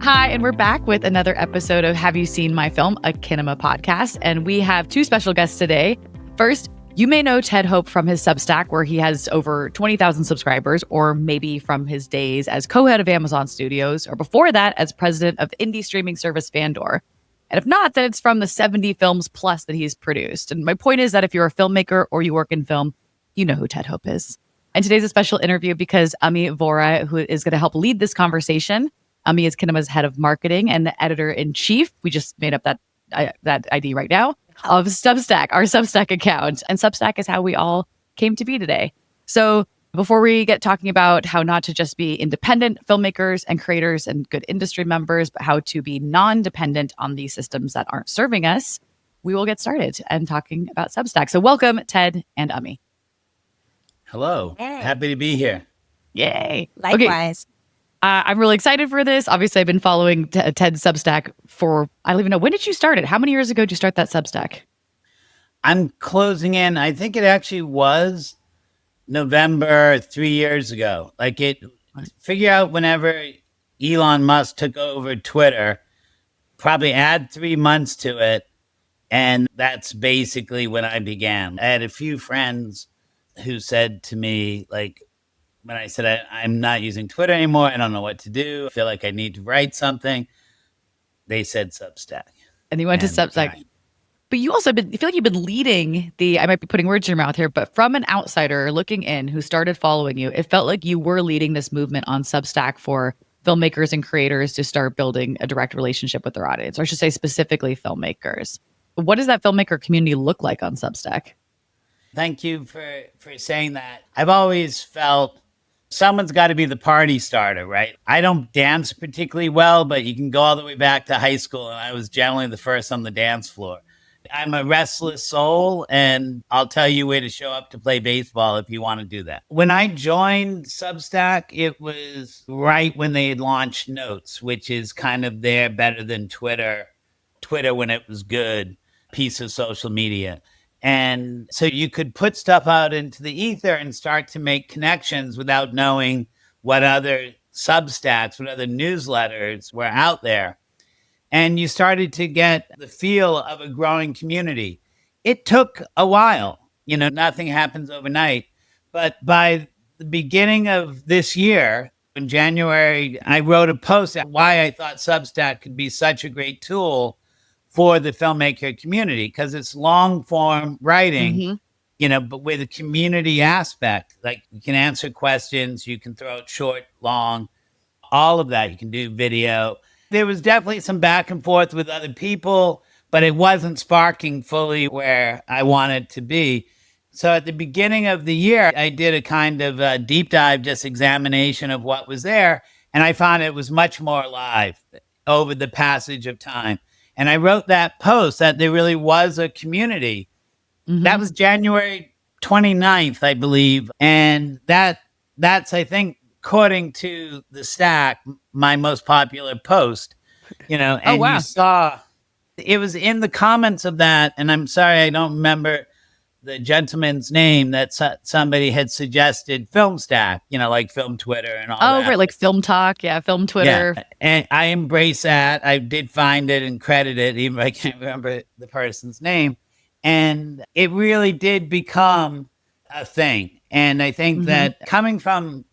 Hi, and we're back with another episode of Have You Seen My Film, a Kinema podcast. And we have two special guests today. First, you may know Ted Hope from his Substack, where he has over 20,000 subscribers, or maybe from his days as co-head of Amazon Studios, or before that as president of indie streaming service Fandor. And if not, then it's from the 70 films plus that he's produced. And my point is that if you're a filmmaker or you work in film, you know who Ted Hope is. And today's a special interview because Ami Vora, who is going to help lead this conversation. Ami is Kinema's head of marketing and the editor-in-chief. We just made up that ID right now, of Substack, our Substack account. And Substack is how we all came to be today. So before we get talking about how not to just be independent filmmakers and creators and good industry members, but how to be non-dependent on these systems that aren't serving us, we will get started and talking about Substack. So welcome, Ted and Ami. Hello. Hey. Happy to be here. Yay. Likewise. Okay. I'm really excited for this. Obviously, I've been following Ted's Substack for, I don't even know, when did you start it? How many years ago did you start that Substack? I'm closing in. I think it actually was November 3 years ago. Figure out whenever Elon Musk took over Twitter, probably add 3 months to it. And that's basically when I began. I had a few friends who said to me, when I said, I'm not using Twitter anymore, I don't know what to do, I feel like I need to write something, they said Substack. And you went to Substack. But you also you feel like you've been leading I might be putting words in your mouth here, but from an outsider looking in who started following you, it felt like you were leading this movement on Substack for filmmakers and creators to start building a direct relationship with their audience, or I should say specifically filmmakers. What does that filmmaker community look like on Substack? Thank you for saying that. I've always felt someone's got to be the party starter, right? I don't dance particularly well, but you can go all the way back to high school, and I was generally the first on the dance floor. I'm a restless soul, and I'll tell you where to show up to play baseball if you want to do that. When I joined Substack, it was right when they had launched Notes, which is kind of their better than Twitter when it was good piece of social media. And so you could put stuff out into the ether and start to make connections without knowing what other Substacks, what other newsletters were out there. And you started to get the feel of a growing community. It took a while. Nothing happens overnight. But by the beginning of this year, in January, I wrote a post on why I thought Substack could be such a great tool for the filmmaker community, because it's long form writing, but with a community aspect. Like, you can answer questions, you can throw it short, long, all of that. You can do video. There was definitely some back and forth with other people, but it wasn't sparking fully where I wanted to be. So at the beginning of the year, I did a kind of a deep dive, just examination of what was there. And I found it was much more alive over the passage of time. And I wrote that post that there really was a community. That was January 29th, I believe. And that's, I think, according to the Stack, my most popular post, and Oh, wow. You saw it was in the comments of that. And I'm sorry, I don't remember the gentleman's name, that somebody had suggested Filmstack, like Film Twitter and all that. Oh, right, like Film Talk, Film Twitter. Yeah. And I embrace that. I did find it and credit it, even if I can't remember the person's name. And it really did become a thing. And I think that coming from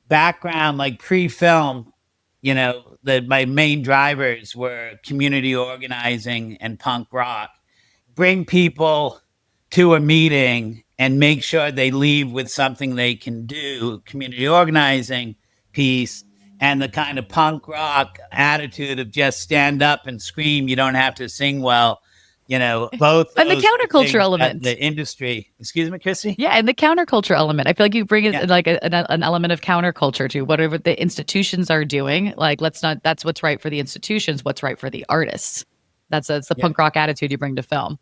background like pre-film, that my main drivers were community organizing and punk rock. Bring people to a meeting and make sure they leave with something they can do, community organizing piece, and the kind of punk rock attitude of just stand up and scream. You don't have to sing well, both. And the counterculture element. The industry, excuse me, Christie? Yeah, and the counterculture element. I feel like you bring in like an element of counterculture to whatever the institutions are doing. Like, that's what's right for the institutions, what's right for the artists. That's the punk rock attitude you bring to film.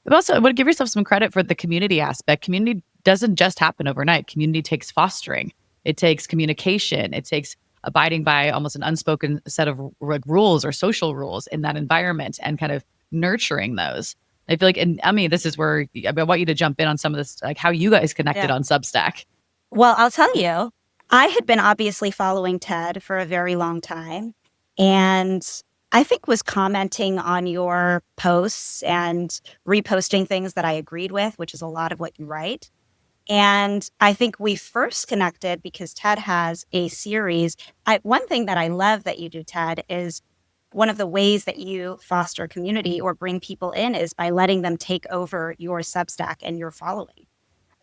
But also, I would give yourself some credit for the community aspect. Community doesn't just happen overnight. Community takes fostering. It takes communication. It takes abiding by almost an unspoken set of rules or social rules in that environment and kind of nurturing those. I feel like, and I mean, this is where I want you to jump in on some of this, like how you guys connected on Substack. Well, I'll tell you, I had been obviously following Ted for a very long time. and I think was commenting on your posts and reposting things that I agreed with, which is a lot of what you write. And I think we first connected because Ted has a series. One thing that I love that you do, Ted, is one of the ways that you foster community or bring people in is by letting them take over your Substack and your following.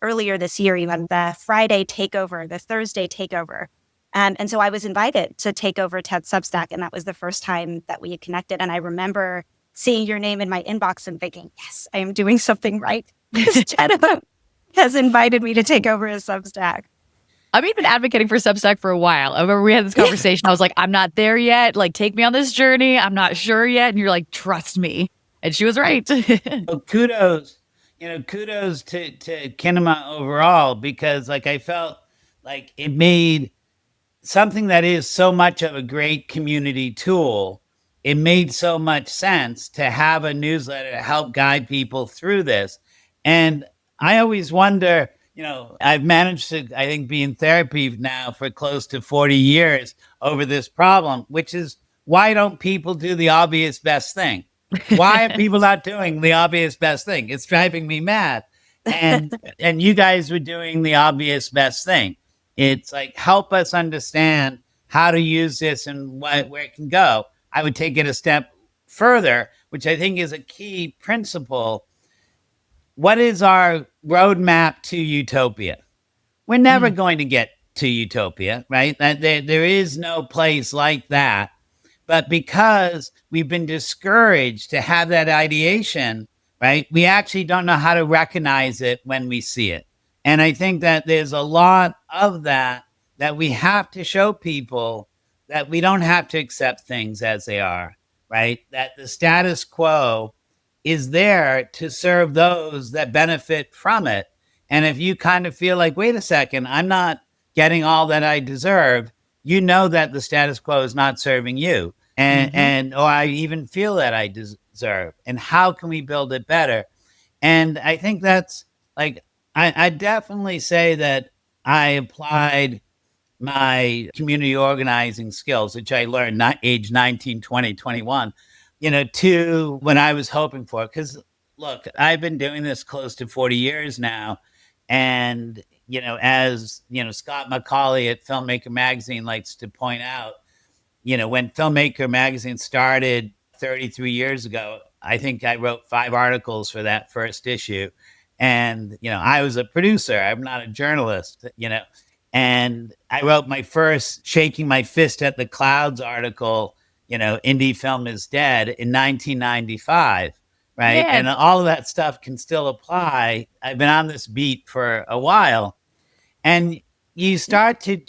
Earlier this year, you had the Friday takeover, the Thursday takeover. And so I was invited to take over Ted's Substack, and that was the first time that we had connected. And I remember seeing your name in my inbox and thinking, yes, I am doing something right. Because Ted has invited me to take over his Substack. I've been advocating for Substack for a while. I remember we had this conversation. I was like, I'm not there yet. Like, take me on this journey. I'm not sure yet. And you're like, trust me. And she was right. Well, kudos to Kinema overall, because like I felt like it made something that is so much of a great community tool. It made so much sense to have a newsletter to help guide people through this. And I always wonder, I've managed to, I think, be in therapy now for close to 40 years over this problem, which is, why don't people do the obvious best thing? Why are people not doing the obvious best thing? It's driving me mad. And you guys were doing the obvious best thing. It's like, help us understand how to use this and where it can go. I would take it a step further, which I think is a key principle. What is our roadmap to utopia? We're never going to get to utopia, right? There is no place like that. But because we've been discouraged to have that ideation, right, we actually don't know how to recognize it when we see it. And I think that there's a lot of that we have to show people, that we don't have to accept things as they are, right? That the status quo is there to serve those that benefit from it. And if you kind of feel like, wait a second, I'm not getting all that I deserve, you know that the status quo is not serving you. And or I even feel that I deserve. And how can we build it better? And I think that's like, I definitely say that I applied my community organizing skills, which I learned age 19, 20, 21, to when I was hoping for. Because look, I've been doing this close to 40 years now. And, as, Scott McCauley at Filmmaker magazine likes to point out, when Filmmaker magazine started 33 years ago, I think I wrote 5 articles for that first issue. And, I was a producer. I'm not a journalist, and I wrote my first Shaking My Fist at the Clouds article, Indie Film is Dead, in 1995, right? Yeah. And all of that stuff can still apply. I've been on this beat for a while. And you start to,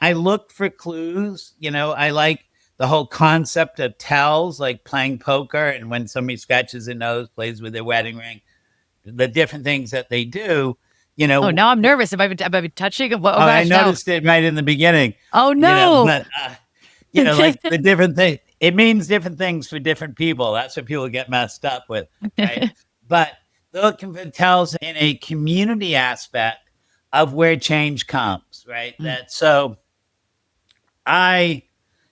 I look for clues, I like the whole concept of tells, like playing poker. And when somebody scratches their nose, plays with their wedding ring, the different things that they do, Oh, now I'm nervous. Have I been touching? I noticed it right in the beginning. Oh, no. But, like the different thing, it means different things for different people. That's what people get messed up with, right? But looking for tells in a community aspect of where change comes, right? So I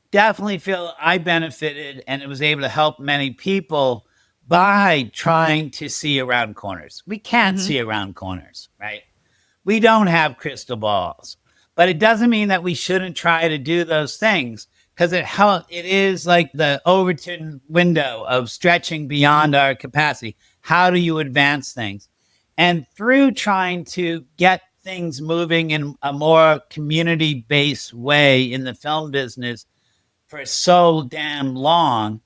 definitely feel I benefited and it was able to help many people by trying to see around corners. We can't see around corners, right? We don't have crystal balls, but it doesn't mean that we shouldn't try to do those things, because it is like the Overton window of stretching beyond our capacity. How do you advance things? And through trying to get things moving in a more community-based way in the film business for so damn long,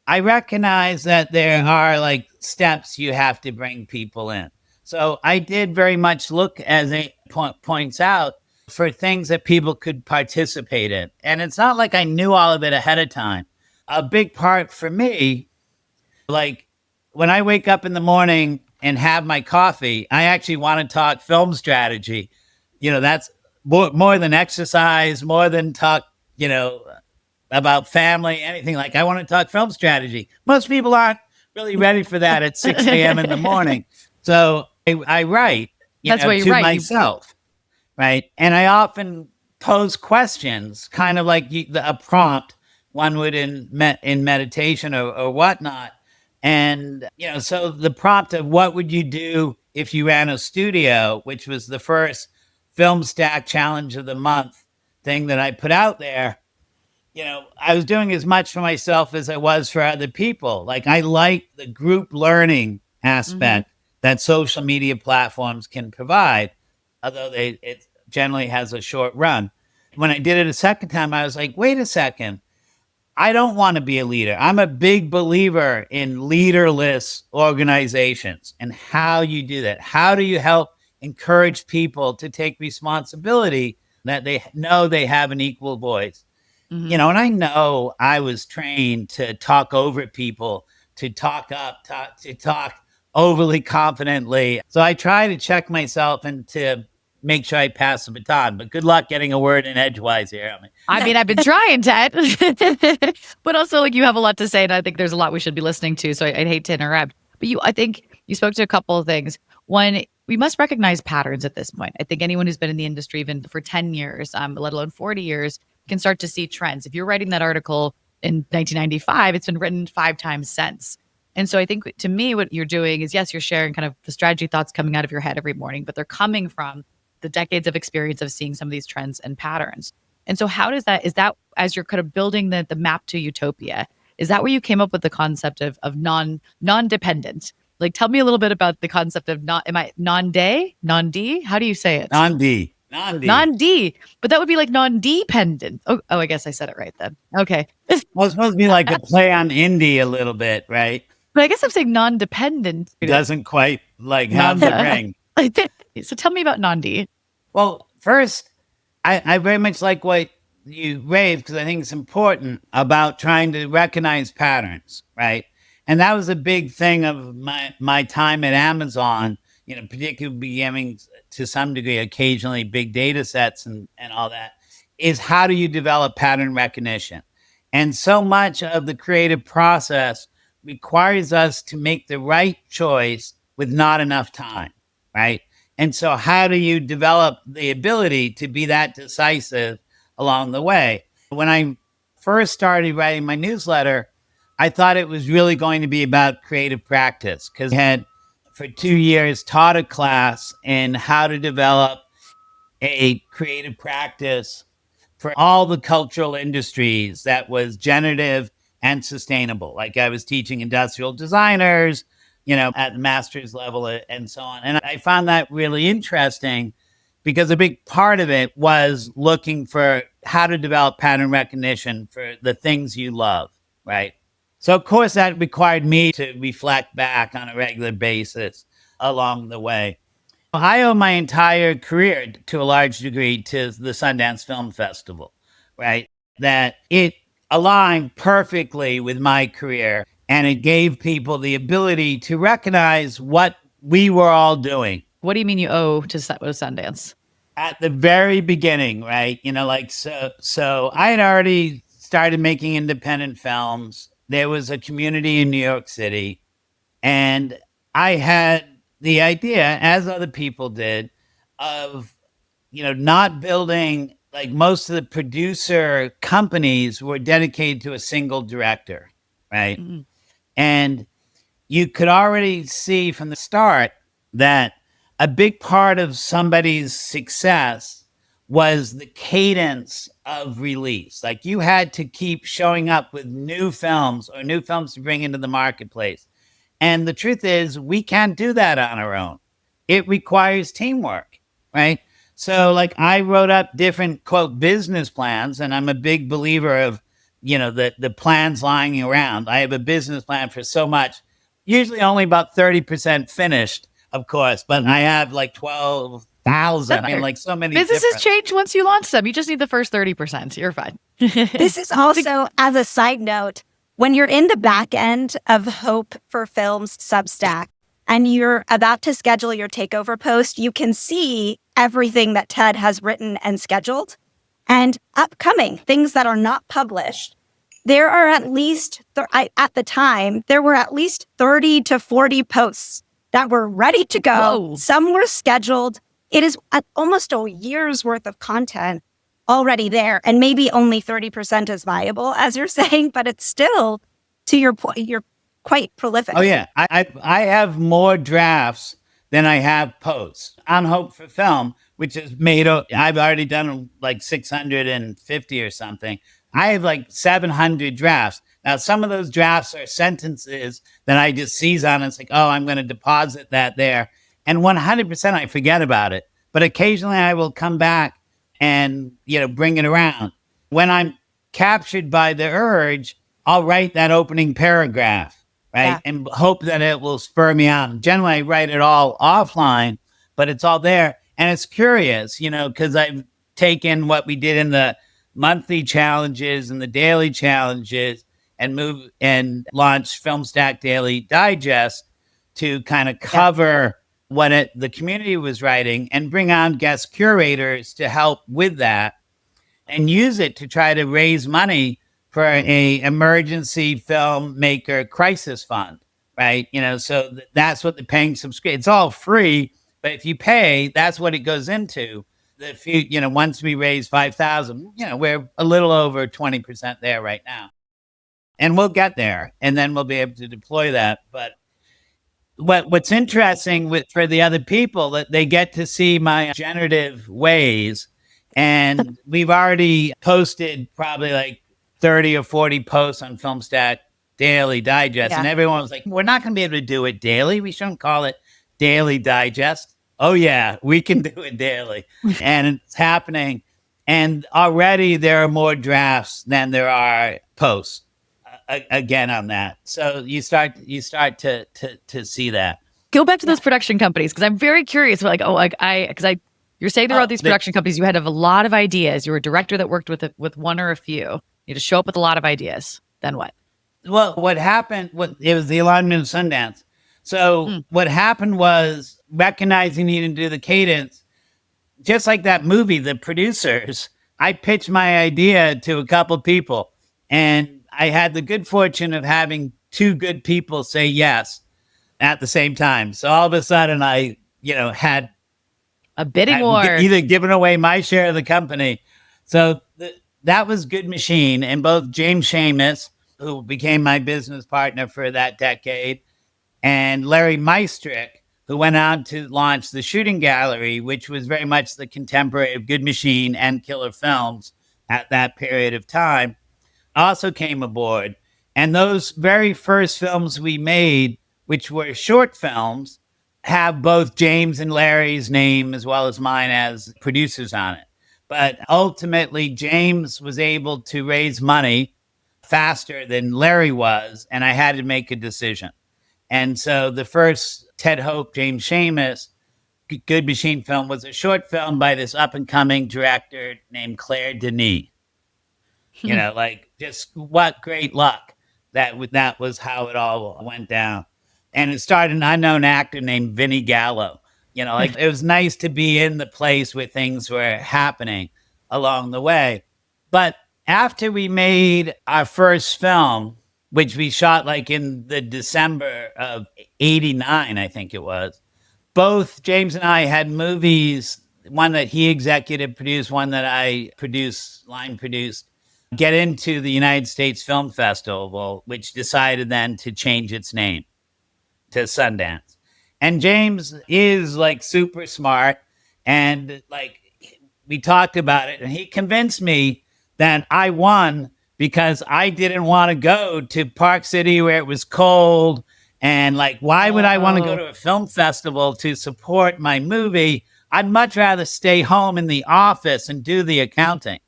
I recognize that there are like steps you have to bring people in. So I did very much look, as it points out, for things that people could participate in. And it's not like I knew all of it ahead of time. A big part for me, like when I wake up in the morning and have my coffee, I actually want to talk film strategy. That's more than exercise, more than talk, about family, anything. Like, I want to talk film strategy. Most people aren't really ready for that at 6 a.m. in the morning. So I write, to myself, right? And I often pose questions, kind of like a prompt one would in meditation or whatnot. And, so the prompt of what would you do if you ran a studio, which was the first Film Stack Challenge of the Month thing that I put out there, I was doing as much for myself as I was for other people. Like, I like the group learning aspect that social media platforms can provide, although it generally has a short run. When I did it a second time, I was like, wait a second. I don't want to be a leader. I'm a big believer in leaderless organizations and how you do that. How do you help encourage people to take responsibility that they know they have an equal voice? And I know I was trained to talk over people, to talk overly confidently. So I try to check myself and to make sure I pass the baton. But good luck getting a word in edgewise here. I mean, I've been trying, Ted. But also, like, you have a lot to say, and I think there's a lot we should be listening to. So I'd hate to interrupt. But I think you spoke to a couple of things. One, we must recognize patterns at this point. I think anyone who's been in the industry even for 10 years, let alone 40 years, can start to see trends. If you're writing that article in 1995, it's been written 5 times since. And so I think, to me, what you're doing is, yes, you're sharing kind of the strategy thoughts coming out of your head every morning, but they're coming from the decades of experience of seeing some of these trends and patterns. And so how is that, as you're kind of building the map to utopia, is that where you came up with the concept of non-dependent? Like, tell me a little bit about the concept of NonDē? Non-D? How do you say it? Non-D. Non-D. But that would be like non-dependent. Oh, I guess I said it right then. Okay. Well, it's supposed to be like a play on indie a little bit, right? But I guess I'm saying non-dependent. It doesn't quite have the ring. So tell me about NonDē. Well, first, I very much like what you raised, because I think it's important about trying to recognize patterns, right? And that was a big thing of my time at Amazon, particularly beginning to some degree, occasionally big data sets and all that, is how do you develop pattern recognition? And so much of the creative process requires us to make the right choice with not enough time, right? And so how do you develop the ability to be that decisive along the way? When I first started writing my newsletter, I thought it was really going to be about creative practice, because I had for 2 years taught a class in how to develop a creative practice for all the cultural industries that was generative and sustainable. Like, I was teaching industrial designers, at the master's level and so on. And I found that really interesting, because a big part of it was looking for how to develop pattern recognition for the things you love, right? So, of course, that required me to reflect back on a regular basis along the way. I owe my entire career, to a large degree, to the Sundance Film Festival, right? That it aligned perfectly with my career, and it gave people the ability to recognize what we were all doing. What do you mean you owe to Sundance? At the very beginning, right? So I had already started making independent films. There was a community in New York City, and I had the idea, as other people did, of, not building, like, most of the producer companies were dedicated to a single director, right? Mm-hmm. And you could already see from the start that a big part of somebody's success was the cadence of release. Like, you had to keep showing up with new films to bring into the marketplace. And the truth is, we can't do that on our own. It requires teamwork, right? So, like, I wrote up different, quote, business plans, and I'm a big believer of, the plans lying around. I have a business plan for so much, usually only about 30% finished, of course, but I have like 12,000. I mean, like, so many businesses change once you launch them. You just need the first 30%. You're fine. This is also, as a side note, when you're in the back end of Hope for Film's Substack and you're about to schedule your takeover post, you can see everything that Ted has written and scheduled and upcoming things that are not published. There are at least, at the time, there were at least 30 to 40 posts that were ready to go. Whoa. Some were scheduled. It is almost a year's worth of content already there. And maybe only 30% is viable, as you're saying, but it's still, to your point, you're quite prolific. Oh, yeah. I have more drafts than I have posts on Hope for Film, which is I've already done like 650 or something. I have like 700 drafts. Now, some of those drafts are sentences that I just seize on. It's like, oh, I'm going to deposit that there. And 100% I forget about it. But occasionally I will come back and, bring it around. When I'm captured by the urge, I'll write that opening paragraph, right? Yeah. And hope that it will spur me on. Generally, I write it all offline, but it's all there. And it's curious, because I've taken what we did in the monthly challenges and the daily challenges and launched Filmstack Daily Digest to kind of cover what the community was writing and bring on guest curators to help with that and use it to try to raise money for a emergency filmmaker crisis fund, right? So that's what the paying subscription, it's all free, but if you pay, that's what it goes into. Once we raise 5,000, we're a little over 20% there right now. And we'll get there, and then we'll be able to deploy that. But what's interesting for the other people, that they get to see my generative ways, and we've already posted probably like 30 or 40 posts on Filmstack Daily Digest, and everyone was like, we're not going to be able to do it daily. We shouldn't call it Daily Digest. Oh, yeah, we can do it daily. And it's happening. And already there are more drafts than there are posts. Again on that, so you start to see that. Go back to those production companies, because I'm very curious. You're saying there are these production companies. You had a lot of ideas. You were a director that worked with one or a few. You had to show up with a lot of ideas. Then what? Well, what happened? It was the alignment of Sundance. So what happened was recognizing needing to do the cadence, just like that movie, The Producers. I pitched my idea to a couple people, and I had the good fortune of having two good people say yes at the same time. So all of a sudden I, had a bidding war, either given away my share of the company. So that was good machine. And both James Seamus, who became my business partner for that decade, and Larry Meistrick, who went out to launch the Shooting Gallery, which was very much the contemporary of Good Machine and Killer Films at that period of time, also came aboard. And those very first films we made, which were short films, have both James and Larry's name as well as mine as producers on it. But ultimately, James was able to raise money faster than Larry was, and I had to make a decision. And so the first Ted Hope, James Seamus, Good Machine film was a short film by this up-and-coming director named Claire Denis. Just what great luck that was how it all went down. And it starred an unknown actor named Vinnie Gallo. It was nice to be in the place where things were happening along the way. But after we made our first film, which we shot like in the December of 89, I think it was, both James and I had movies, one that he executive produced, one that I line produced, get into the United States Film Festival, which decided then to change its name to Sundance. And James is like super smart, and like we talked about it, and he convinced me that I won because I didn't want to go to Park City where it was cold, and like, why would I want to go to a film festival to support my movie? I'd much rather stay home in the office and do the accounting,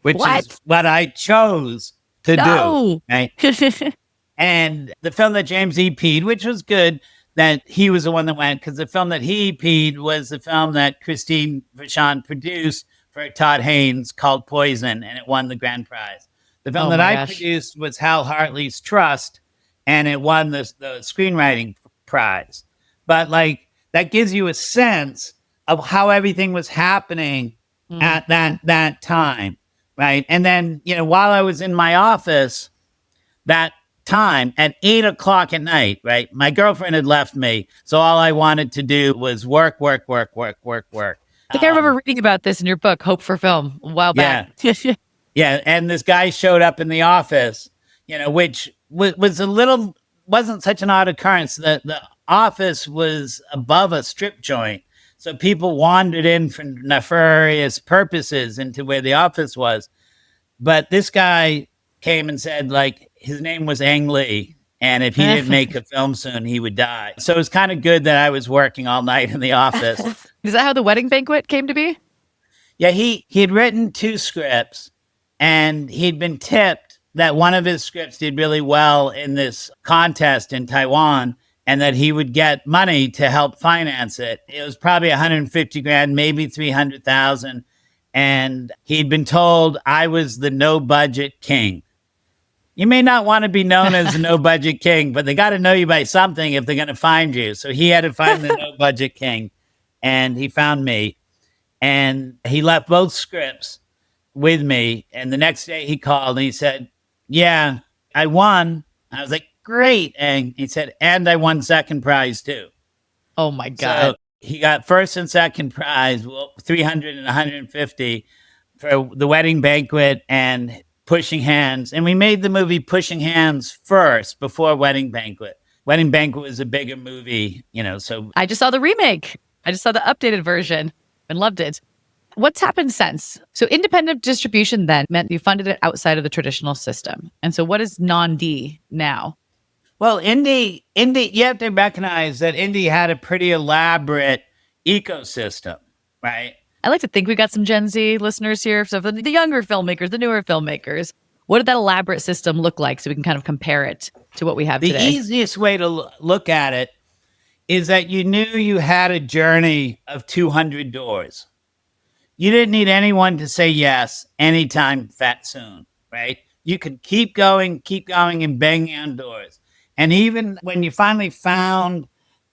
which is what I chose to do. Right? And the film that James EP'd, which was good, that he was the one that went, because the film that he EP'd was the film that Christine Vachon produced for Todd Haynes called Poison, and it won the grand prize. The film that I produced was Hal Hartley's Trust, and it won the screenwriting prize. But like, that gives you a sense of how everything was happening at that time. Right. And then, while I was in my office that time at 8:00 at night, right, my girlfriend had left me. So all I wanted to do was work. I think I remember reading about this in your book, Hope for Film, a while back. Yeah. And this guy showed up in the office, which wasn't such an odd occurrence. The office was above a strip joint. So people wandered in for nefarious purposes into where the office was. But this guy came and said, like, his name was Ang Lee. And if he didn't make a film soon, he would die. So it was kind of good that I was working all night in the office. Is that how The Wedding Banquet came to be? Yeah, he had written 2 scripts, and he'd been tipped that one of his scripts did really well in this contest in Taiwan, and that he would get money to help finance it. It was probably 150 grand, maybe 300,000. And he'd been told I was the no budget king. You may not want to be known as the no budget king, but they got to know you by something if they're going to find you. So he had to find the no budget king, and he found me, and he left both scripts with me. And the next day he called and he said, yeah, I won. I was like, great. And he said, and I won second prize too. Oh my God. So he got first and second prize, 300 and 150 for The Wedding Banquet and Pushing Hands. And we made the movie Pushing Hands first before Wedding Banquet. Wedding Banquet was a bigger movie, so. I just saw the remake. I just saw the updated version and loved it. What's happened since? So independent distribution then meant you funded it outside of the traditional system. And so what is NonDē now? Well, indie, you have to recognize that indie had a pretty elaborate ecosystem, right? I like to think we got some Gen Z listeners here. So for the younger filmmakers, the newer filmmakers, what did that elaborate system look like so we can kind of compare it to what we have today? The easiest way to look at it is that you knew you had a journey of 200 doors. You didn't need anyone to say yes anytime fat soon, right? You could keep going and banging on doors. And even when you finally found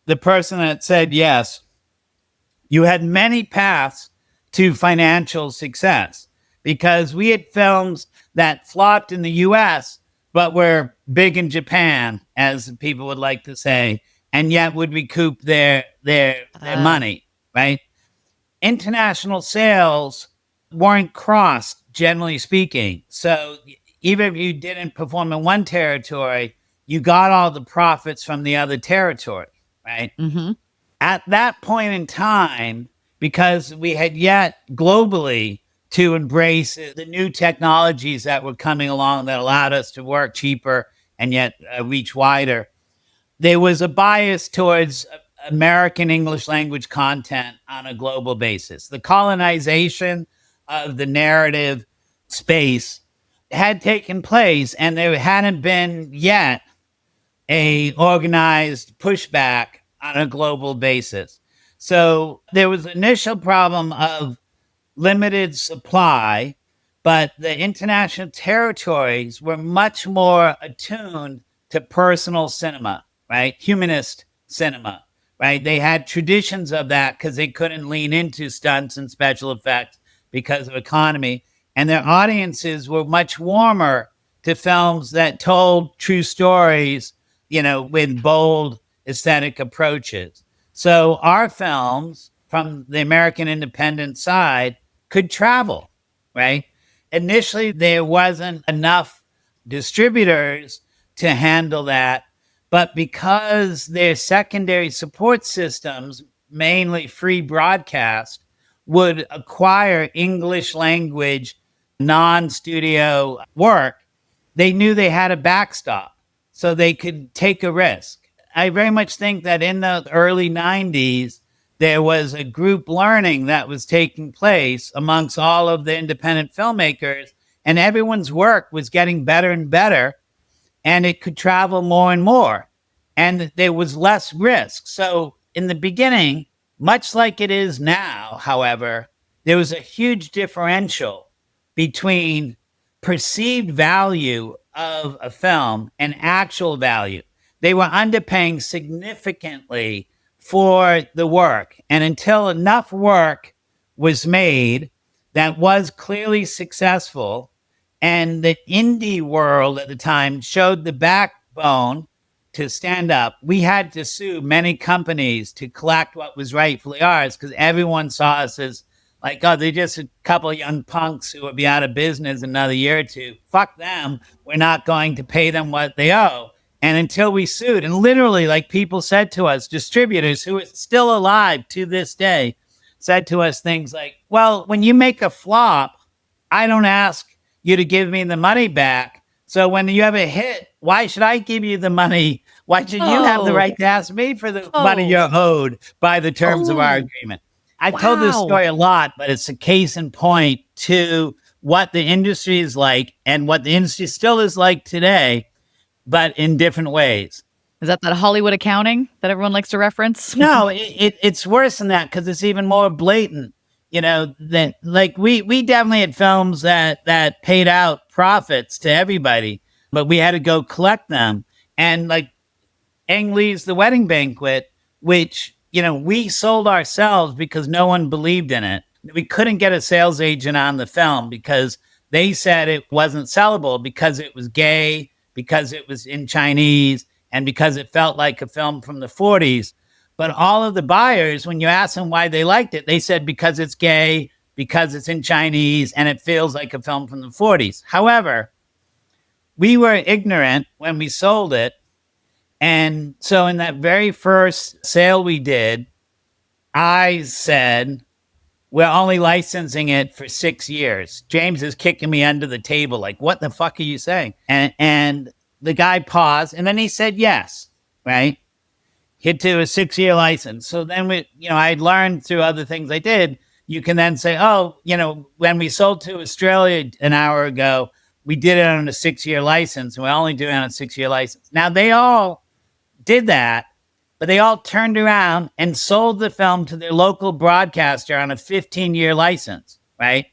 the person that said yes, you had many paths to financial success, because we had films that flopped in the US, but were big in Japan, as people would like to say, and yet would recoup their money, right? International sales weren't crossed, generally speaking. So even if you didn't perform in one territory, you got all the profits from the other territory, right? Mm-hmm. At that point in time, because we had yet globally to embrace the new technologies that were coming along that allowed us to work cheaper and yet reach wider, there was a bias towards American English language content on a global basis. The colonization of the narrative space had taken place, and there hadn't been yet a organized pushback on a global basis. So there was an initial problem of limited supply, but the international territories were much more attuned to personal cinema, right? Humanist cinema, right? They had traditions of that because they couldn't lean into stunts and special effects because of economy. And their audiences were much warmer to films that told true stories, with bold aesthetic approaches. So our films from the American independent side could travel, right? Initially, there wasn't enough distributors to handle that, but because their secondary support systems, mainly free broadcast, would acquire English language, non-studio work, they knew they had a backstop, so they could take a risk. I very much think that in the early 90s, there was a group learning that was taking place amongst all of the independent filmmakers, and everyone's work was getting better and better, and it could travel more and more, and there was less risk. So in the beginning, much like it is now, however, there was a huge differential between perceived value of a film and actual value. They were underpaying significantly for the work. And until enough work was made that was clearly successful, and the indie world at the time showed the backbone to stand up, we had to sue many companies to collect what was rightfully ours because everyone saw us as like, oh, they're just a couple of young punks who will be out of business in another year or two. Fuck them. We're not going to pay them what they owe. And until we sued, and literally, like people said to us, distributors who are still alive to this day, said to us things like, well, when you make a flop, I don't ask you to give me the money back. So when you have a hit, why should I give you the money? Why should you have the right to ask me for the money you're owed by the terms of our agreement? I've told this story a lot, but it's a case in point to what the industry is like and what the industry still is like today, but in different ways. Is that Hollywood accounting that everyone likes to reference? No, it's worse than that because it's even more blatant. You know, that like we definitely had films that paid out profits to everybody, but we had to go collect them. And like Ang Lee's The Wedding Banquet, which, you know, we sold ourselves because no one believed in it. We couldn't get a sales agent on the film because they said it wasn't sellable because it was gay, because it was in Chinese, and because it felt like a film from the 40s. But all of the buyers, when you ask them why they liked it, they said because it's gay, because it's in Chinese, and it feels like a film from the 40s. However, we were ignorant when we sold it. And so in that very first sale we did, I said, we're only licensing it for 6 years. James is kicking me under the table. Like, what the fuck are you saying? And the guy paused, and then he said yes, right? Hit to a 6-year license. So then I'd learned through other things I did, you can then say, oh, when we sold to Australia an hour ago, we did it on a 6-year license, and we're only doing it on a 6-year license. Now, they all did that, but they all turned around and sold the film to their local broadcaster on a 15-year license, right?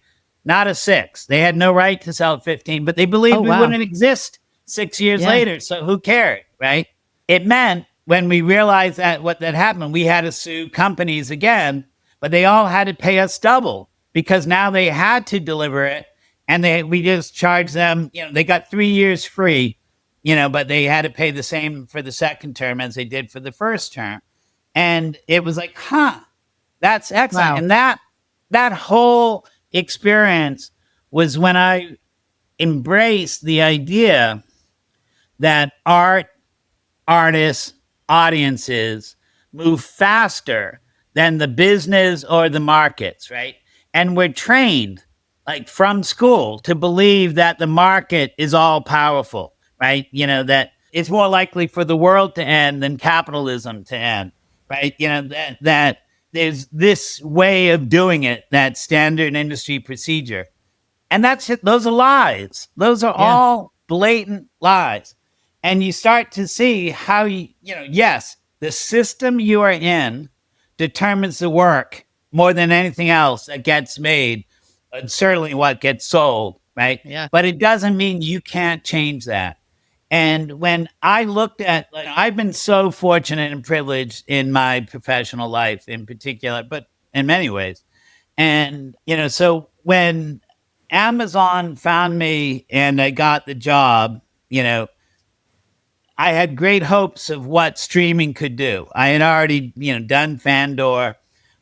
Not a 6. They had no right to sell 15, but they believed we wouldn't exist 6 years later, so who cared, right? It meant when we realized that what that happened, we had to sue companies again, but they all had to pay us double because now they had to deliver it, and we just charged them, they got 3 years free, but they had to pay the same for the second term as they did for the first term. And it was like, that's excellent. Wow. And that whole experience was when I embraced the idea that art, artists, audiences move faster than the business or the markets, right? And we're trained, like from school, to believe that the market is all powerful, right? That it's more likely for the world to end than capitalism to end, right? That there's this way of doing it, that standard industry procedure. And that's it. Those are lies. Those are all blatant lies. And you start to see how, yes, the system you are in determines the work more than anything else that gets made, and certainly what gets sold, right? Yeah. But it doesn't mean you can't change that. And when I looked at, I've been so fortunate and privileged in my professional life in particular, but in many ways. And, so when Amazon found me and I got the job, I had great hopes of what streaming could do. I had already, done Fandor,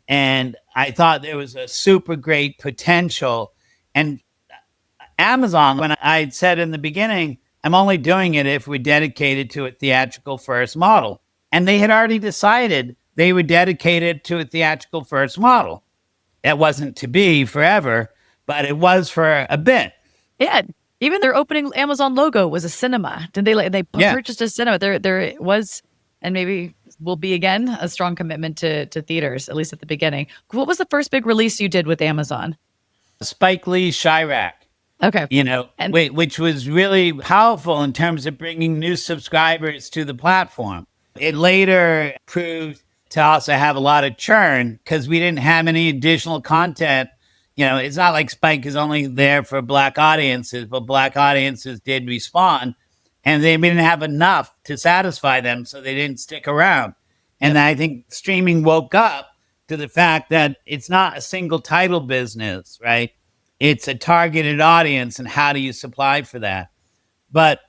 and I thought there was a super great potential. And Amazon, when I had said in the beginning, I'm only doing it if we're dedicated to a theatrical first model. And they had already decided they were dedicated to a theatrical first model. It wasn't to be forever, but it was for a bit. Yeah. Even their opening Amazon logo was a cinema. Did they purchased a cinema? There was, and maybe will be again, a strong commitment to theaters, at least at the beginning. What was the first big release you did with Amazon? Spike Lee's Chirac. Okay. Which was really powerful in terms of bringing new subscribers to the platform. It later proved to also have a lot of churn because we didn't have any additional content. It's not like Spike is only there for Black audiences, but Black audiences did respond, and we didn't have enough to satisfy them, so they didn't stick around. And I think streaming woke up to the fact that it's not a single title business, right? It's a targeted audience, and how do you supply for that? But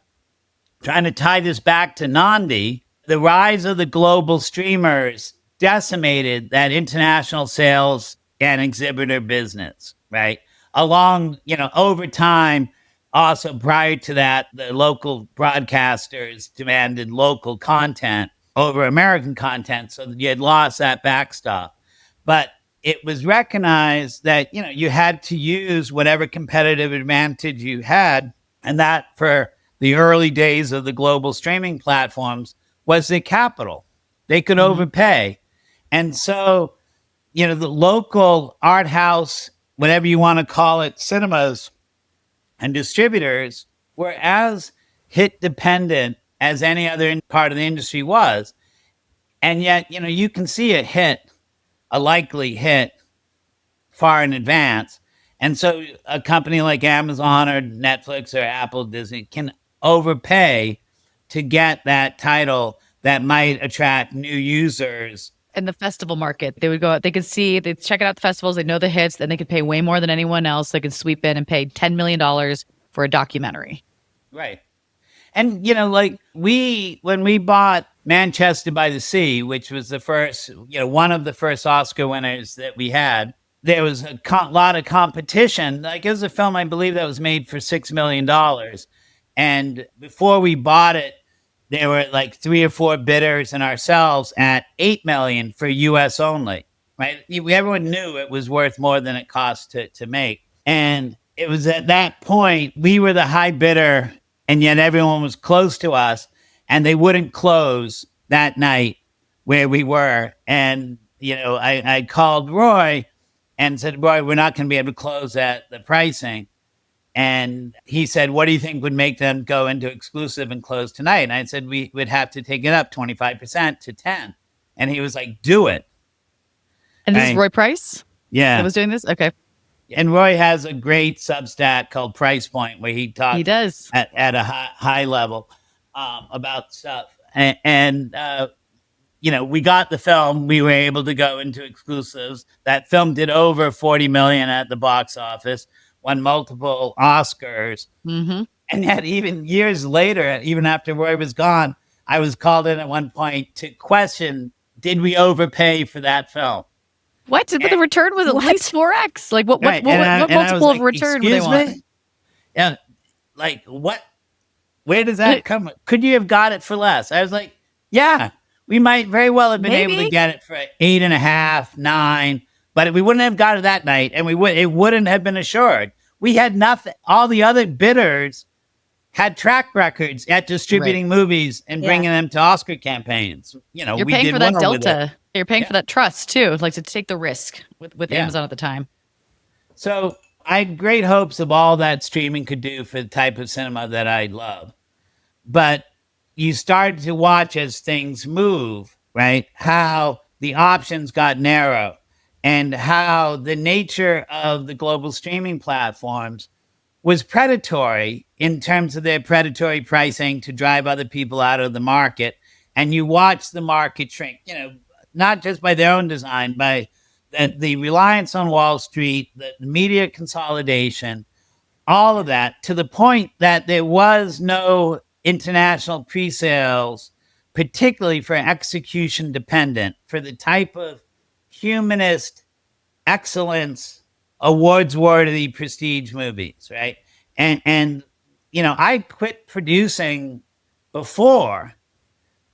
trying to tie this back to NonDē, the rise of the global streamers decimated that international sales and exhibitor business, right? Along, over time, also prior to that, the local broadcasters demanded local content over American content, so that you had lost that backstop. But it was recognized that, you had to use whatever competitive advantage you had, and that for the early days of the global streaming platforms was the capital. They could overpay. And so, the local art house, whatever you want to call it, cinemas and distributors were as hit dependent as any other part of the industry was. And yet, you can see a likely hit far in advance. And so a company like Amazon or Netflix or Apple, Disney can overpay to get that title that might attract new users. In the festival market, they would go out, they'd check it out the festivals, they know the hits, then they could pay way more than anyone else. They could sweep in and pay $10 million for a documentary. Right. And, when we bought Manchester by the Sea, which was the first, one of the first Oscar winners that we had, there was a lot of competition. Like, it was a film, I believe, that was made for $6 million. And before we bought it, there were like 3 or 4 bidders and ourselves at $8 million for US only, right? Everyone knew it was worth more than it cost to make. And it was at that point, we were the high bidder, and yet everyone was close to us, and they wouldn't close that night where we were. And, I called Roy and said, Roy, we're not going to be able to close at the pricing. And he said, what do you think would make them go into exclusive and close tonight? And I said, we would have to take it up 25% to 10. And he was like, do it. And this is Roy Price? Yeah. That was doing this? Okay. And Roy has a great Substack called Price Point, where he talks at a high level about stuff. And we got the film. We were able to go into exclusives. That film did over 40 million at the box office, won multiple Oscars. Mm-hmm. And yet even years later, even after Roy was gone, I was called in at one point to question, did we overpay for that film? What? But the return was at least 4X. Like, what multiple of return would they want? Yeah. Like, what? Where does that come? Could you have got it for less? I was like, yeah, we might very well have been able to get it for 8.5, 9. But we wouldn't have got it that night, and it wouldn't have been assured. We had nothing. All the other bidders had track records at distributing movies and bringing them to Oscar campaigns. You're paying for that delta. You're paying for that trust too, like to take the risk with Amazon at the time. So I had great hopes of all that streaming could do for the type of cinema that I love. But you start to watch as things move, right? How the options got narrow, and how the nature of the global streaming platforms was predatory in terms of their predatory pricing to drive other people out of the market. And you watch the market shrink, not just by their own design, by the reliance on Wall Street, the media consolidation, all of that, to the point that there was no international pre-sales, particularly for execution dependent, for the type of humanist excellence, awards-worthy prestige movies, right? And I quit producing before,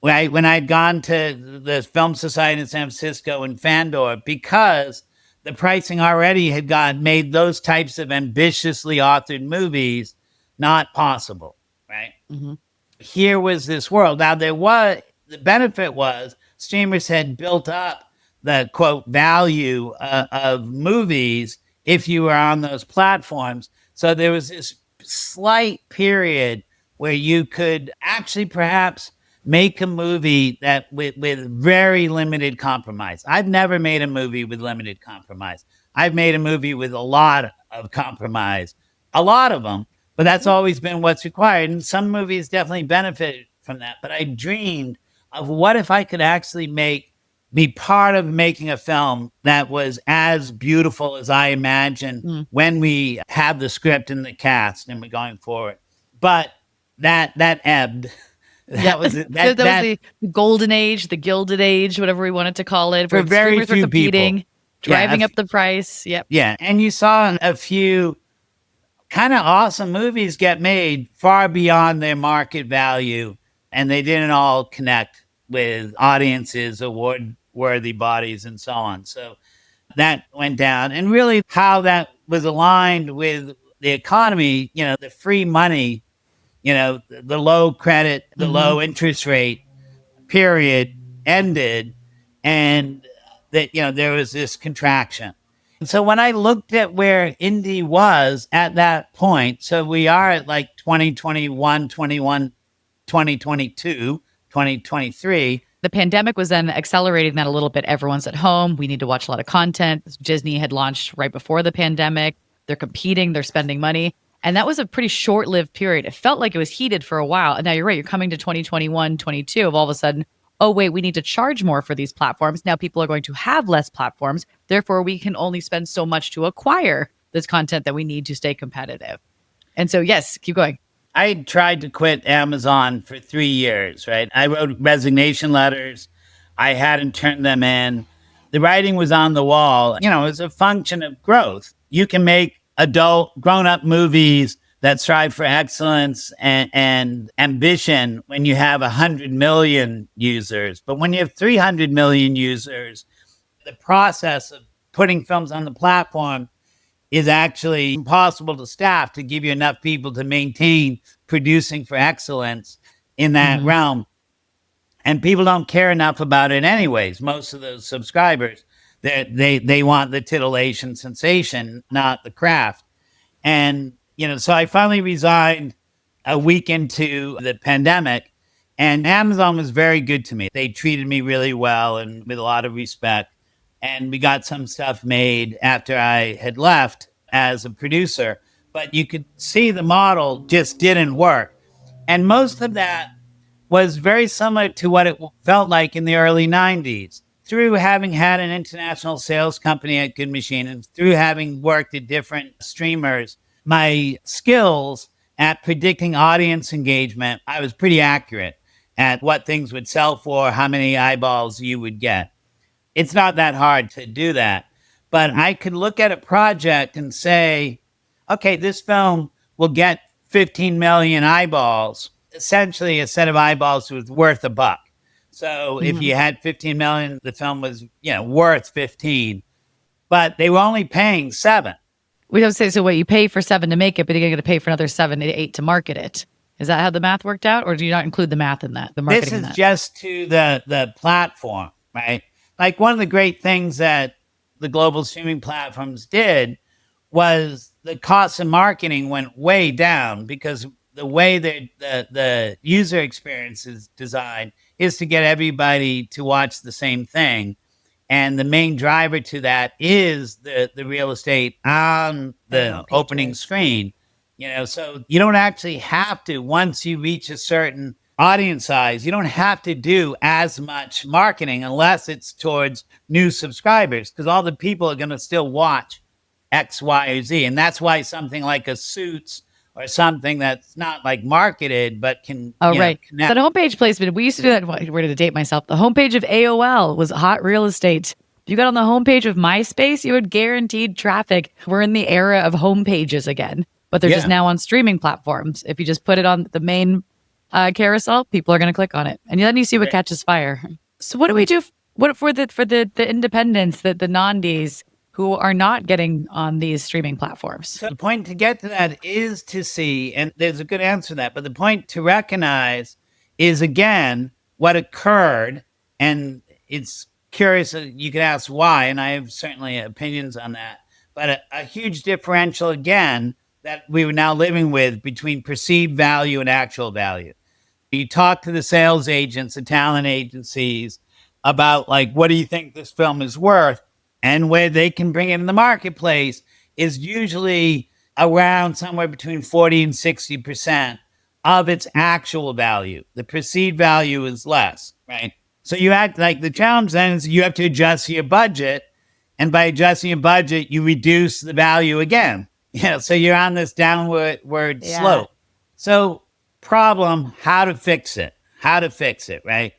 right, when I'd gone to the Film Society in San Francisco and Fandor, because the pricing already had made those types of ambitiously authored movies not possible, right? Mm-hmm. Here was this world. Now, the benefit was streamers had built up the, quote, value of movies if you were on those platforms. So there was this slight period where you could actually perhaps make a movie that with very limited compromise. I've never made a movie with limited compromise. I've made a movie with a lot of compromise, a lot of them, but that's always been what's required. And some movies definitely benefited from that. But I dreamed of what if I could actually be part of making a film that was as beautiful as I imagined when we had the script and the cast and we're going forward. But that ebbed. That was that was the golden age, the gilded age, whatever we wanted to call it. For Where very streamers were few competing, people. driving up the price. Yep. Yeah. And you saw a few kind of awesome movies get made far beyond their market value, and they didn't all connect with audiences, award-worthy bodies, and so on. So that went down. And really how that was aligned with the economy, the free money, the low credit, the low interest rate period ended, and that, there was this contraction. And so when I looked at where indie was at that point, so we are at like 2021, 2022, 2023. The pandemic was then accelerating that a little bit. Everyone's at home. We need to watch a lot of content. Disney had launched right before the pandemic. They're competing. They're spending money. And that was a pretty short-lived period. It felt like it was heated for a while. And now you're right. You're coming to 2021, 22 of all of a sudden, oh, wait, we need to charge more for these platforms. Now people are going to have less platforms. Therefore, we can only spend so much to acquire this content that we need to stay competitive. And so, yes, keep going. I tried to quit Amazon for 3 years, right? I wrote resignation letters. I hadn't turned them in. The writing was on the wall. It was a function of growth. You can make adult, grown-up movies that strive for excellence and ambition when you have 100 million users. But when you have 300 million users, the process of putting films on the platform is actually impossible to staff to give you enough people to maintain producing for excellence in that realm. And people don't care enough about it anyways. Most of those subscribers, they want the titillation sensation, not the craft. And, so I finally resigned a week into the pandemic, and Amazon was very good to me. They treated me really well and with a lot of respect. And we got some stuff made after I had left as a producer. But you could see the model just didn't work. And most of that was very similar to what it felt like in the early 90s. Through having had an international sales company at Good Machine and through having worked at different streamers, my skills at predicting audience engagement, I was pretty accurate at what things would sell for, how many eyeballs you would get. It's not that hard to do that. But I could look at a project and say, okay, this film will get 15 million eyeballs. Essentially, a set of eyeballs was worth $1. So if you had 15 million, the film was, worth 15. But they were only paying 7. We don't say, so what, you pay for 7 to make it, but you're going to pay for another 7 to 8 to market it. Is that how the math worked out? Or do you not include the math in that, the marketing in that? This is just to the platform, right? Like one of the great things that the global streaming platforms did was the cost of marketing went way down because the way the user experience is designed is to get everybody to watch the same thing. And the main driver to that is the real estate on the opening screen. So you don't actually have to, once you reach a certain audience size, you don't have to do as much marketing unless it's towards new subscribers, because all the people are going to still watch X, Y, or Z. And that's why something like a Suits or something that's not like marketed, but can right. Connect. That homepage placement, we used to do that. Where did I date myself? The homepage of AOL was hot real estate. If you got on the homepage of MySpace, you had guaranteed traffic. We're in the era of homepages again, but they're just now on streaming platforms. If you just put it on the main carousel, people are going to click on it, and then you see what catches fire. So what do we do? What for the independents, the non-Ds who are not getting on these streaming platforms? So the point to get to that is to see, and there's a good answer to that, but the point to recognize is, again, what occurred. And it's curious, you can ask why, and I have certainly opinions on that, but a huge differential, again, that we were now living with between perceived value and actual value. You talk to the sales agents, the talent agencies about, like, what do you think this film is worth? And where they can bring it in the marketplace is usually around somewhere between 40 and 60% of its actual value. The perceived value is less, right? So you act like the challenge then is you have to adjust your budget. And by adjusting your budget, you reduce the value again. So you're on this downward slope. So problem, how to fix it, right?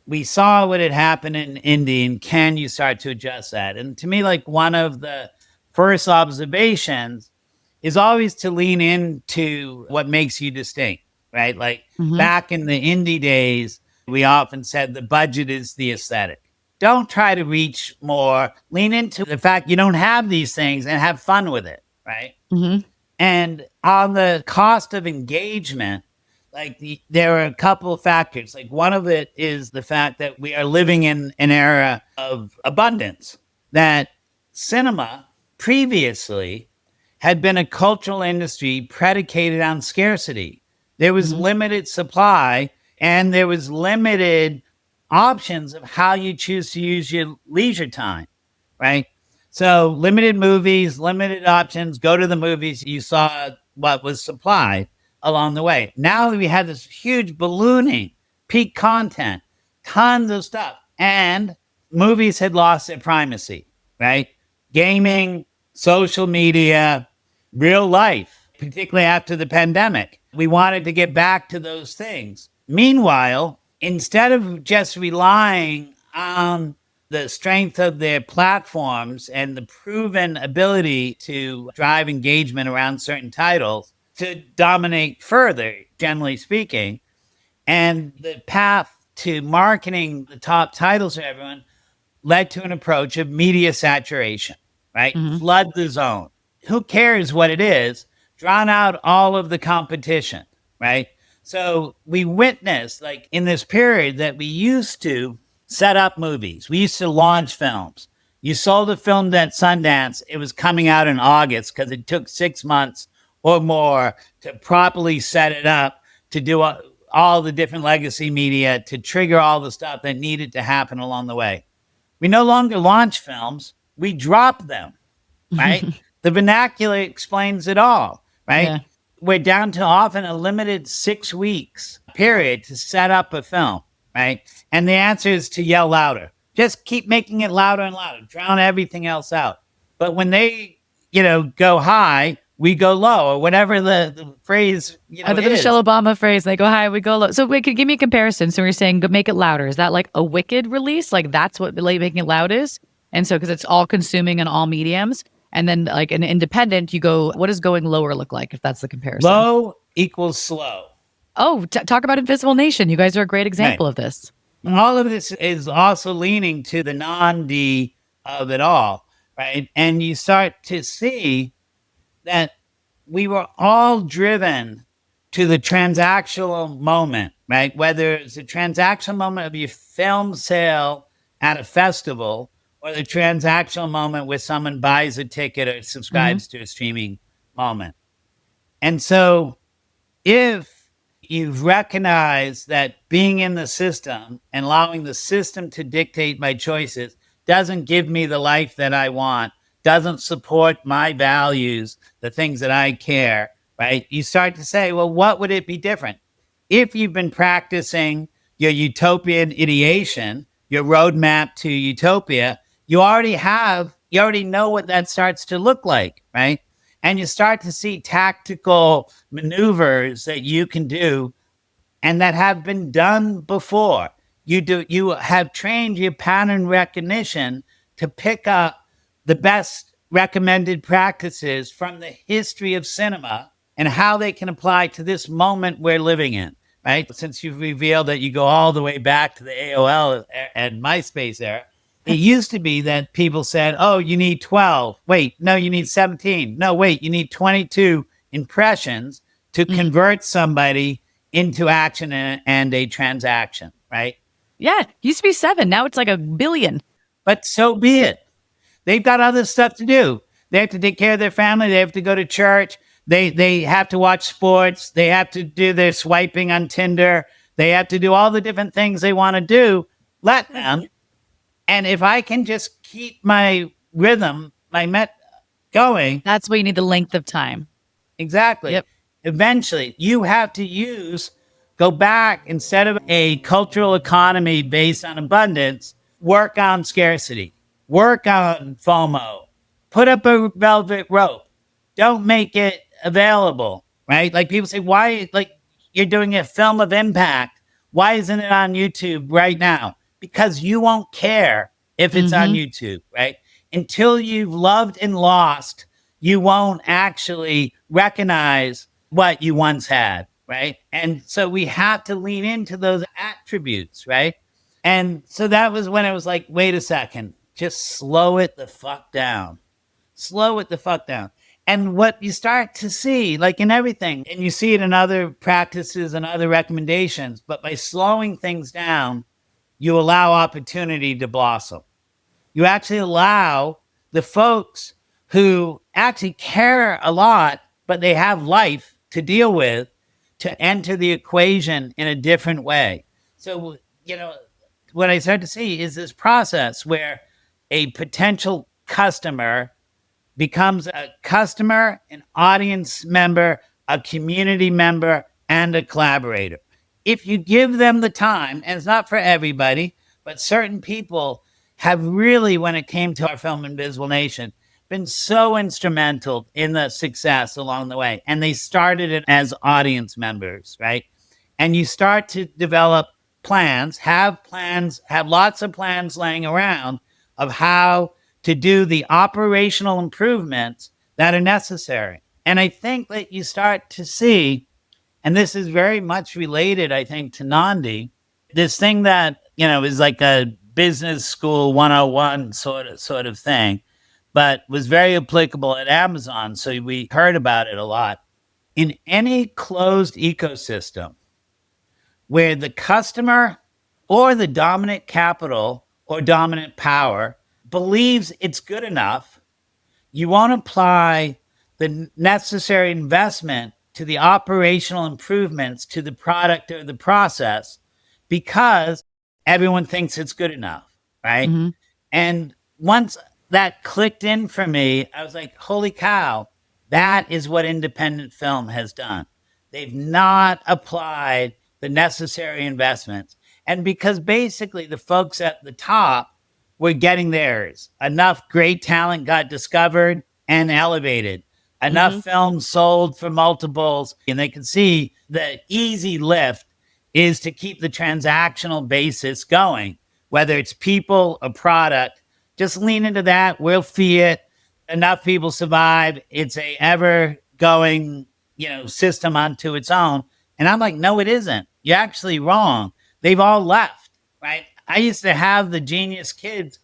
We saw what had happened in Indy, and can you start to adjust that? And to me, like, one of the first observations is always to lean into what makes you distinct, right? Like back in the indie days, we often said the budget is the aesthetic. Don't try to reach more. Lean into the fact you don't have these things and have fun with it, right? And on the cost of engagement, like there are a couple of factors. Like one of it is the fact that we are living in an era of abundance, that cinema previously had been a cultural industry predicated on scarcity. There was limited supply and there was limited options of how you choose to use your leisure time, right? So limited movies, limited options, go to the movies. You saw what was supplied along the way. Now we had this huge ballooning, peak content, tons of stuff. And movies had lost their primacy, right? Gaming, social media, real life, particularly after the pandemic. We wanted to get back to those things. Meanwhile, instead of just relying on the strength of their platforms and the proven ability to drive engagement around certain titles to dominate further, generally speaking, and the path to marketing the top titles to everyone led to an approach of media saturation, right? Flood the zone. Who cares what it is? Drown out all of the competition, right? So we witnessed, like in this period, that we used to set up movies. We used to launch films. You sold a film at Sundance, it was coming out in August because it took 6 months or more to properly set it up, to do all the different legacy media, to trigger all the stuff that needed to happen along the way. We no longer launch films, we drop them, right? The vernacular explains it all, right? Yeah. We're down to often a limited 6 weeks period to set up a film, right? And the answer is to yell louder. Just keep making it louder and louder. Drown everything else out. But when they, go high, we go low, or whatever the phrase, the Michelle Obama phrase, they go high, we go low. So wait, could give me a comparison. So we're saying make it louder. Is that like a Wicked release? Like that's what making it loud is? And so, because it's all consuming in all mediums. And then like an independent, you go, what does going lower look like if that's the comparison? Low equals slow. Oh, talk about Invisible Nation. You guys are a great example of this. And all of this is also leaning to the NonDē of it all, right? And you start to see that we were all driven to the transactional moment, right? Whether it's a transactional moment of your film sale at a festival or the transactional moment where someone buys a ticket or subscribes to a streaming moment. And so if you've recognized that being in the system and allowing the system to dictate my choices doesn't give me the life that I want, doesn't support my values, the things that I care, right? You start to say, well, what would it be different? If you've been practicing your utopian ideation, your roadmap to utopia, you already know what that starts to look like, right? And you start to see tactical maneuvers that you can do and that have been done before. You have trained your pattern recognition to pick up the best recommended practices from the history of cinema and how they can apply to this moment we're living in, right? Since you've revealed that you go all the way back to the AOL and MySpace era, it used to be that people said, oh, you need 12. Wait, no, you need 17. No, wait, you need 22 impressions to convert somebody into action and a transaction, right? Yeah, used to be 7. Now it's like 1 billion. But so be it. They've got other stuff to do. They have to take care of their family. They have to go to church. They have to watch sports. They have to do their swiping on Tinder. They have to do all the different things they want to do. Let them. And if I can just keep my rhythm, going. That's why you need the length of time. Exactly. Yep. Eventually, you have to go back, instead of a cultural economy based on abundance, work on scarcity, work on FOMO, put up a velvet rope. Don't make it available, right? Like people say, why? Like you're doing a film of impact. Why isn't it on YouTube right now? Because you won't care if it's on YouTube, right? Until you've loved and lost, you won't actually recognize what you once had, right? And so we have to lean into those attributes, right? And so that was when it was like, wait a second, just slow it the fuck down. Slow it the fuck down. And what you start to see, like in everything, and you see it in other practices and other recommendations, but by slowing things down, you allow opportunity to blossom. You actually allow the folks who actually care a lot, but they have life to deal with, to enter the equation in a different way. So, what I start to see is this process where a potential customer becomes a customer, an audience member, a community member, and a collaborator. If you give them the time, and it's not for everybody, but certain people have really, when it came to our Film Invisible Nation, been so instrumental in the success along the way. And they started it as audience members, right? And you start to develop plans, have lots of plans laying around of how to do the operational improvements that are necessary. And I think that you start to see, and this is very much related, I think, to NonDē, this thing that, is like a business school 101 sort of thing, but was very applicable at Amazon. So we heard about it a lot. In any closed ecosystem where the customer or the dominant capital or dominant power believes it's good enough, you won't apply the necessary investment to the operational improvements to the product or the process because everyone thinks it's good enough, right? And once that clicked in for me, I was like, holy cow, that is what independent film has done. They've not applied the necessary investments. And because basically the folks at the top were getting theirs. Enough great talent got discovered and elevated. Enough films sold for multiples. And they can see the easy lift is to keep the transactional basis going, whether it's people or product. Just lean into that. We'll fee it. Enough people survive. It's a ever going, system unto its own. And I'm like, no, it isn't. You're actually wrong. They've all left, right? I used to have the genius kids,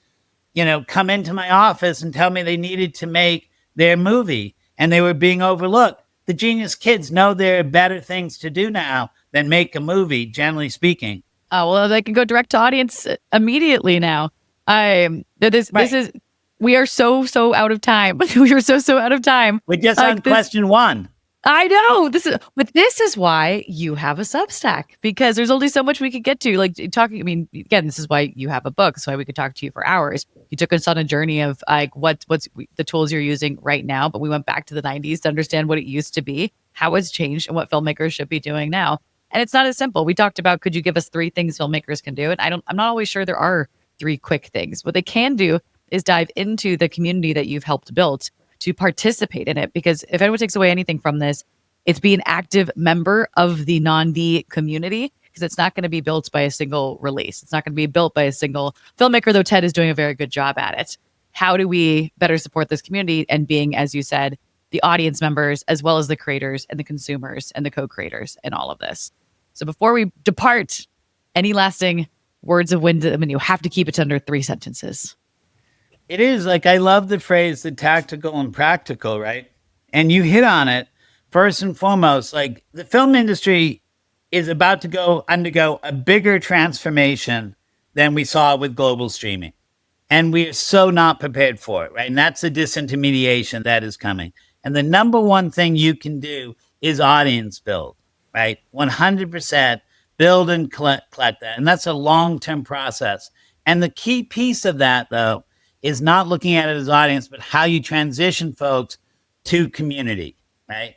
come into my office and tell me they needed to make their movie and they were being overlooked. The genius kids know there are better things to do now than make a movie, generally speaking. Oh, well, they can go direct to audience immediately now. This is, we are so out of time. We are so out of time. We're just on question one. I know this is why you have a Substack, because there's only so much we could get to. Like talking, I mean, again, this is why you have a book. So why we could talk to you for hours. You took us on a journey of like what's the tools you're using right now, but we went back to the 90s to understand what it used to be, how it's changed, and what filmmakers should be doing now. And it's not as simple. We talked about, could you give us 3 things filmmakers can do? And I'm not always sure there are 3 quick things. What they can do is dive into the community that you've helped build to participate in it. Because if anyone takes away anything from this, it's be an active member of the NonDē community, because it's not going to be built by a single release. It's not going to be built by a single filmmaker, though Ted is doing a very good job at it. How do we better support this community and being, as you said, the audience members, as well as the creators and the consumers and the co-creators and all of this? So before we depart, any lasting words of wisdom? I mean, you have to keep it to under 3 sentences. It is like, I love the phrase, the tactical and practical, right? And you hit on it. First and foremost, like the film industry is about to undergo a bigger transformation than we saw with global streaming. And we are so not prepared for it, right? And that's the disintermediation that is coming. And the number one thing you can do is audience build, right? 100% build and collect that. And that's a long-term process. And the key piece of that, though, is not looking at it as audience, but how you transition folks to community, right?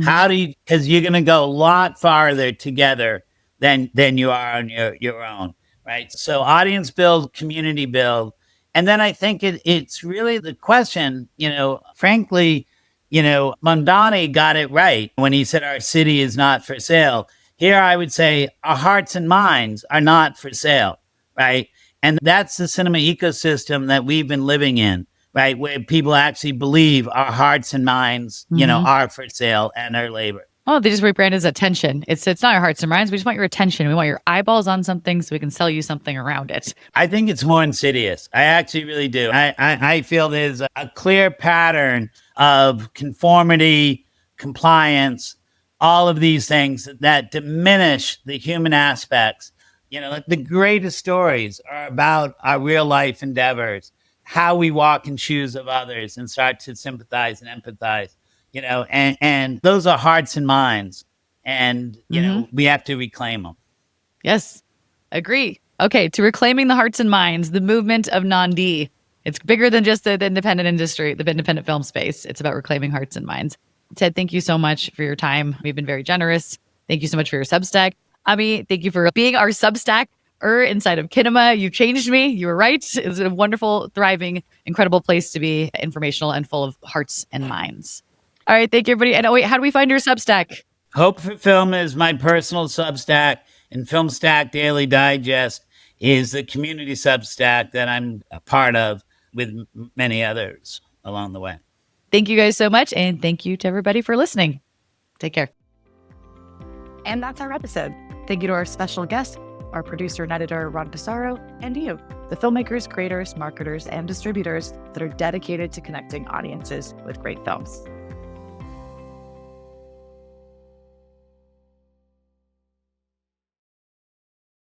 How do you, because you're going to go a lot farther together than you are on your own, right? So audience build, community build. And then I think it's really the question, frankly, Mondani got it right when he said our city is not for sale. Here, I would say our hearts and minds are not for sale, right? And that's the cinema ecosystem that we've been living in, right? Where people actually believe our hearts and minds, are for sale and our labor. Oh, they just rebranded as attention. It's not our hearts and minds. We just want your attention. We want your eyeballs on something so we can sell you something around it. I think it's more insidious. I actually really do. I feel there's a clear pattern of conformity, compliance, all of these things that diminish the human aspects. Like the greatest stories are about our real life endeavors, how we walk in shoes of others and start to sympathize and empathize. And those are hearts and minds. And, we have to reclaim them. Yes, agree. Okay, to reclaiming the hearts and minds, the movement of NonDē. It's bigger than just the independent industry, the independent film space. It's about reclaiming hearts and minds. Ted, thank you so much for your time. We've been very generous. Thank you so much for your Substack. Ami, thank you for being our Substack inside of Kinema. You changed me. You were right. It's a wonderful, thriving, incredible place to be, informational and full of hearts and minds. All right. Thank you, everybody. And wait, how do we find your Substack? Hope for Film is my personal Substack, and Filmstack Daily Digest is the community Substack that I'm a part of with many others along the way. Thank you guys so much. And thank you to everybody for listening. Take care. And that's our episode. Thank you to our special guest, our producer and editor, Ron Pissarro, and you, the filmmakers, creators, marketers, and distributors that are dedicated to connecting audiences with great films.